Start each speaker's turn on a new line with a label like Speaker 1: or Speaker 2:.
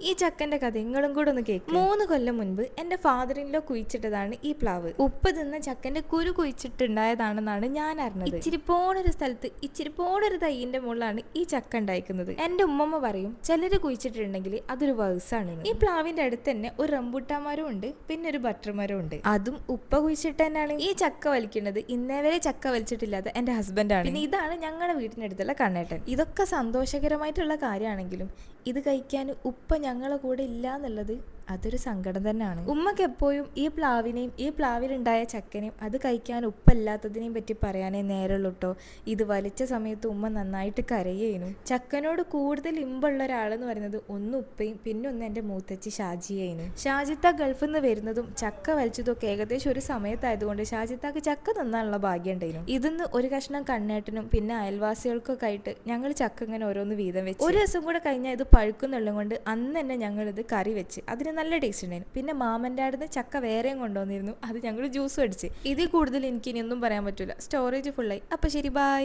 Speaker 1: ഈ ചക്കന്റെ കഥ നിങ്ങളും കൂടെ ഒന്ന് കേൾക്കും. 3 കൊല്ലം മുൻപ് എന്റെ ഫാദറിൻലോ കുഴിച്ചിട്ടതാണ് ഈ പ്ലാവ്. ഉപ്പ് തിന്ന ചക്കന്റെ കുരു കുഴിച്ചിട്ടുണ്ടായതാണെന്നാണ് ഞാൻ അറിഞ്ഞത്. ഇച്ചിരി പോണൊരു സ്ഥലത്ത് ഇച്ചിരി പോണൊരു തൈയിന്റെ മുകളിലാണ് ഈ ചക്ക ഉണ്ടായിരിക്കുന്നത്. എന്റെ ഉമ്മമ്മ പറയും ചിലര് കുഴിച്ചിട്ടുണ്ടെങ്കിൽ അതൊരു വയസ്സാണ്. ഈ പ്ലാവിന്റെ അടുത്ത് തന്നെ ഒരു റംബൂട്ടാൻ ഉണ്ട്, പിന്നെ ഒരു ബട്ടർ മരം ഉണ്ട്. അതും ഉപ്പ കുഴിച്ചിട്ട് തന്നെയാണ്. ഈ ചക്ക വലിക്കുന്നത് ഇന്നേ വരെ ചക്ക വലിച്ചിട്ടില്ലാത്ത എന്റെ ഹസ്ബൻഡാണ്. പിന്നെ ഇതാണ് ഞങ്ങളുടെ വീട്ടിനടുത്തുള്ള കണ്ണേട്ടൻ. ഇതൊക്കെ സന്തോഷകരമായിട്ടുള്ള കാര്യമാണെങ്കിലും ഇത് കഴിക്കാൻ ഉപ്പ ഞങ്ങളെ കൂടെ ഇല്ല എന്നുള്ളത് അതൊരു സങ്കടം തന്നെയാണ്. ഉമ്മക്ക് എപ്പോഴും ഈ പ്ലാവിനെയും ഈ പ്ലാവിലുണ്ടായ ചക്കനെയും അത് കഴിക്കാൻ ഉപ്പല്ലാത്തതിനെയും പറ്റി പറയാനേ നേരമുള്ളൂ കേട്ടോ. ഇത് വലിച്ച സമയത്ത് ഉമ്മ നന്നായിട്ട് കരയേനു. ചക്കനോട് കൂടുതൽ ഇമ്പുള്ള ഒരാളെന്ന് പറയുന്നത് ഒന്ന് ഉപ്പയും പിന്നെ ഒന്ന് എൻ്റെ മൂത്തച്ചി ഷാജിയേനു. ഷാജിത്ത ഗൾഫിൽ നിന്ന് വരുന്നതും ചക്ക വലിച്ചതൊക്കെ ഏകദേശം ഒരു സമയത്തായതുകൊണ്ട് ഷാജിത്താക്ക് ചക്ക തിന്നാനുള്ള ഭാഗ്യം ഉണ്ടായിരുന്നു. ഇതിന്ന് ഒരു കഷ്ണം കണ്ണേട്ടനും പിന്നെ അയൽവാസികൾക്കൊക്കെ ആയിട്ട് ഞങ്ങൾ ചക്ക ഇങ്ങനെ ഓരോന്ന് വീതം വെച്ച് ഒരു ദിവസം കൂടെ കഴിഞ്ഞാൽ ഇത് പഴുക്കുന്നുള്ളത് കൊണ്ട് അന്ന് തന്നെ ഞങ്ങളിത് കറി വെച്ച് അതിന് നല്ല ടേസ്റ്റ് ഉണ്ടായിരുന്നു. പിന്നെ മാമൻ്റെ അടുത്ത് ചക്ക വേറെയും കൊണ്ടുവന്നിരുന്നു, അത് ഞങ്ങൾ ജ്യൂസ് അടിച്ച്. ഇതിൽ കൂടുതൽ എനിക്ക് ഇനിയൊന്നും പറയാൻ പറ്റില്ല, സ്റ്റോറേജ് ഫുള്ളായി. അപ്പം ശരി, ബൈ.